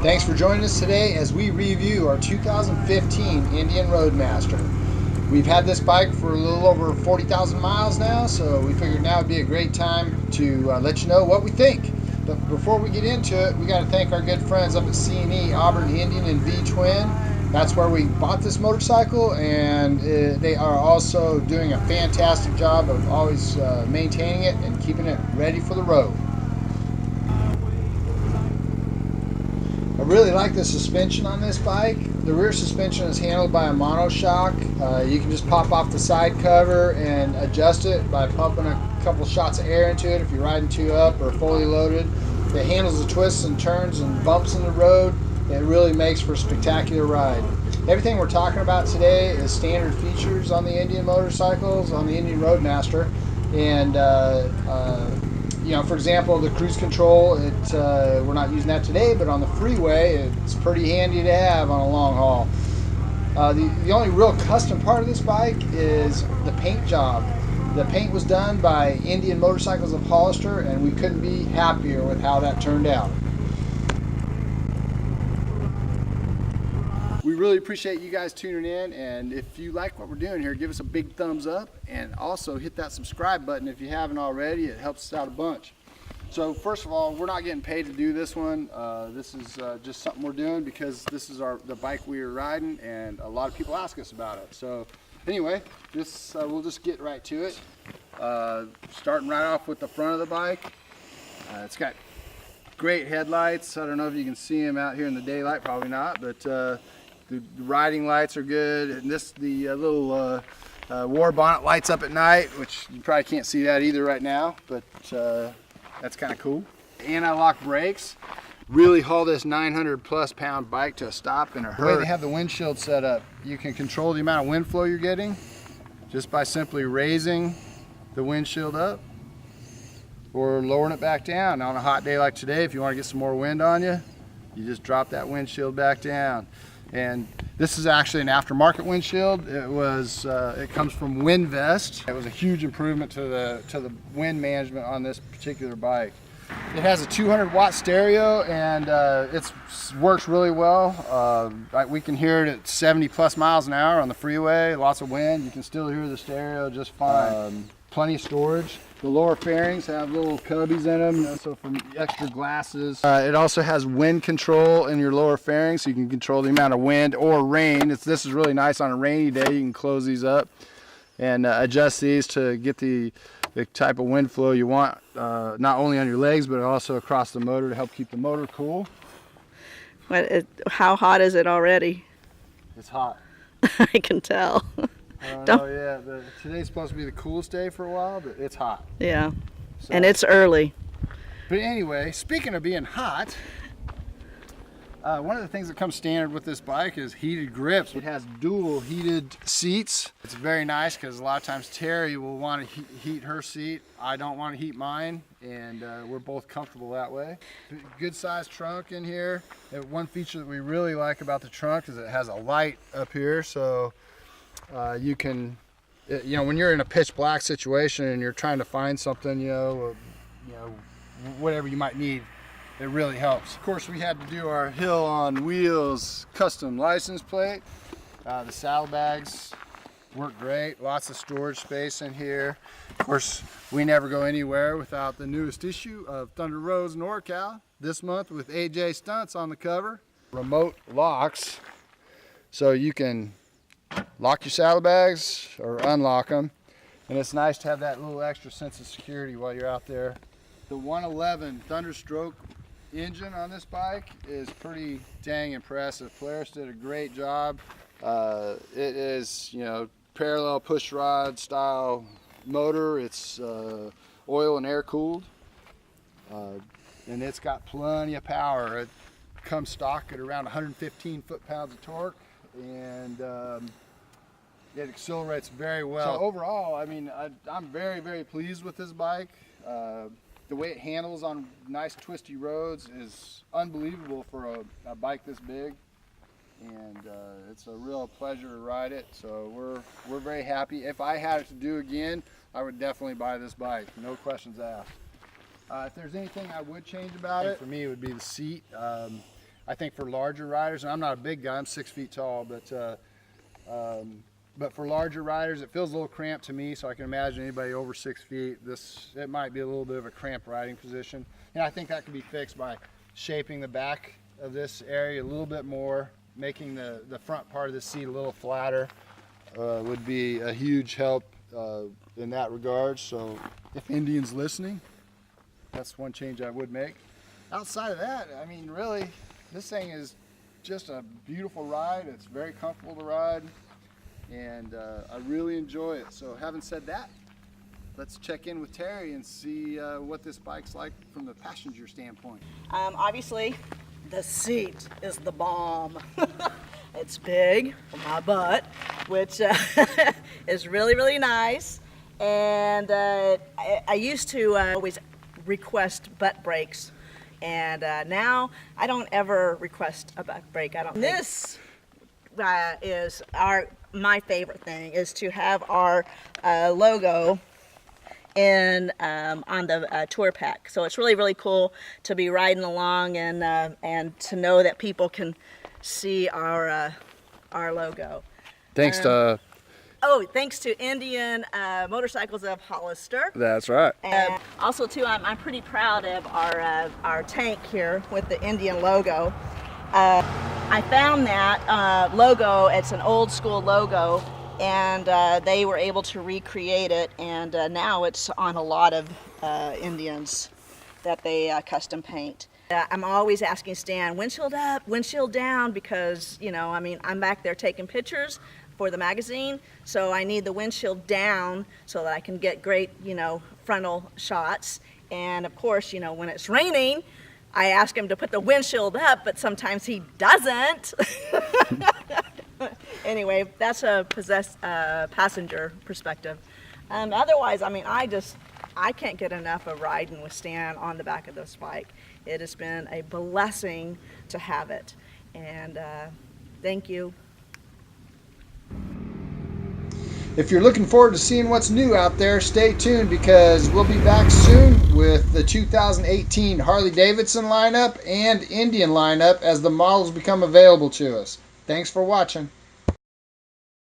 Thanks for joining us today as we review our 2015 Indian Roadmaster. We've had this bike for a little over 40,000 miles now, so we figured now would be a great time to let you know what we think. But before we get into it, we got to thank our good friends up at C&E, Auburn Indian and V-Twin. That's where we bought this motorcycle, and they are also doing a fantastic job of always maintaining it and keeping it ready for the road. I really like the suspension on this bike. The rear suspension is handled by a monoshock. You can just pop off the side cover and adjust it by pumping a couple shots of air into it if you're riding two up or fully loaded. It handles the twists and turns and bumps in the road. It really makes for a spectacular ride. Everything we're talking about today is standard features on the Indian motorcycles, on the Indian Roadmaster. And you know, for example, the cruise control, we're not using that today, but on the freeway, it's pretty handy to have on a long haul. The only real custom part of this bike is the paint job. The paint was done by Indian Motorcycles of Hollister, and we couldn't be happier with how that turned out. We really appreciate you guys tuning in, and if you like what we're doing here, give us a big thumbs up, and also hit that subscribe button if you haven't already. It helps us out a bunch. So first of all, we're not getting paid to do this one. This is just something we're doing because this is the bike we are riding, and a lot of people ask us about it. So anyway, we'll just get right to it. Starting right off with the front of the bike. It's got great headlights. I don't know if you can see them out here in the daylight, probably not, but the riding lights are good, and the little war bonnet lights up at night, which you probably can't see that either right now, but that's kind of cool. Anti-lock brakes really haul this 900+ pound bike to a stop in a hurry. The way they have the windshield set up, you can control the amount of wind flow you're getting just by simply raising the windshield up or lowering it back down. On a hot day like today, if you want to get some more wind on you, you just drop that windshield back down. And this is actually an aftermarket windshield. It comes from WindVest. It was a huge improvement to the wind management on this particular bike. It has a 200-watt stereo, and it works really well. We can hear it at 70+ miles an hour on the freeway. Lots of wind. You can still hear the stereo just fine. Plenty of storage. The lower fairings have little cubbies in them, so for extra glasses. It also has wind control in your lower fairings, so you can control the amount of wind or rain. This is really nice on a rainy day. You can close these up and adjust these to get the type of wind flow you want, not only on your legs, but also across the motor to help keep the motor cool. How hot is it already? It's hot. I can tell. Oh yeah, today's supposed to be the coolest day for a while, but it's hot. Yeah, so. And it's early. But anyway, speaking of being hot, one of the things that comes standard with this bike is heated grips. It has dual heated seats. It's very nice because a lot of times Terry will want to heat her seat. I don't want to heat mine, and we're both comfortable that way. Good sized trunk in here. One feature that we really like about the trunk is it has a light up here, so you can, when you're in a pitch black situation and you're trying to find something, whatever you might need, it really helps. Of course, we had to do our Hill on Wheels custom license plate. The saddlebags work great. Lots of storage space in here. Of course, we never go anywhere without the newest issue of Thunder Roads NorCal. This month with AJ Stunts on the cover. Remote locks, so you can lock your saddlebags or unlock them, and it's nice to have that little extra sense of security while you're out there. The 111 Thunderstroke engine on this bike is pretty dang impressive. Polaris did a great job. It is, parallel push rod style motor. It's oil and air cooled, and it's got plenty of power. It comes stock at around 115 foot-pounds of torque, and it accelerates very well. So overall, I'm very, very pleased with this bike. The way it handles on nice twisty roads is unbelievable for a bike this big, and it's a real pleasure to ride it. So we're very happy. If I had it to do again, I would definitely buy this bike, no questions asked. If there's anything I would change about it, for me it would be the seat. I think for larger riders, and I'm not a big guy, I'm 6 feet tall, but for larger riders, it feels a little cramped to me, so I can imagine anybody over 6 feet, it might be a little bit of a cramped riding position. And I think that can be fixed by shaping the back of this area a little bit more, making the front part of the seat a little flatter would be a huge help in that regard. So if Indian's listening, that's one change I would make. Outside of that, I mean, really, this thing is just a beautiful ride. It's very comfortable to ride, and I really enjoy it. So having said that, let's check in with Terri and see what this bike's like from the passenger standpoint. Obviously, the seat is the bomb. It's big for my butt, which is really, really nice. And I used to always request butt brakes, and now I don't ever request a butt brake. This is my favorite thing, is to have our logo on the tour pack. So it's really, really cool to be riding along and to know that people can see our logo. Thanks to thanks to Indian Motorcycles of Hollister. that's right. And also too, I'm pretty proud of our tank here with the Indian logo. I found that logo. It's an old school logo, and they were able to recreate it, and now it's on a lot of Indians that they custom paint. I'm always asking Stan, windshield up, windshield down, because, you know, I mean, I'm back there taking pictures for the magazine, so I need the windshield down so that I can get great, you know, frontal shots. And of course, you know, when it's raining, I ask him to put the windshield up, but sometimes he doesn't. Anyway, that's a passenger perspective. Otherwise, I mean, I can't get enough of riding with Stan on the back of this bike. It has been a blessing to have it, and thank you. If you're looking forward to seeing what's new out there, stay tuned, because we'll be back soon with the 2018 Harley-Davidson lineup and Indian lineup as the models become available to us. Thanks for watching.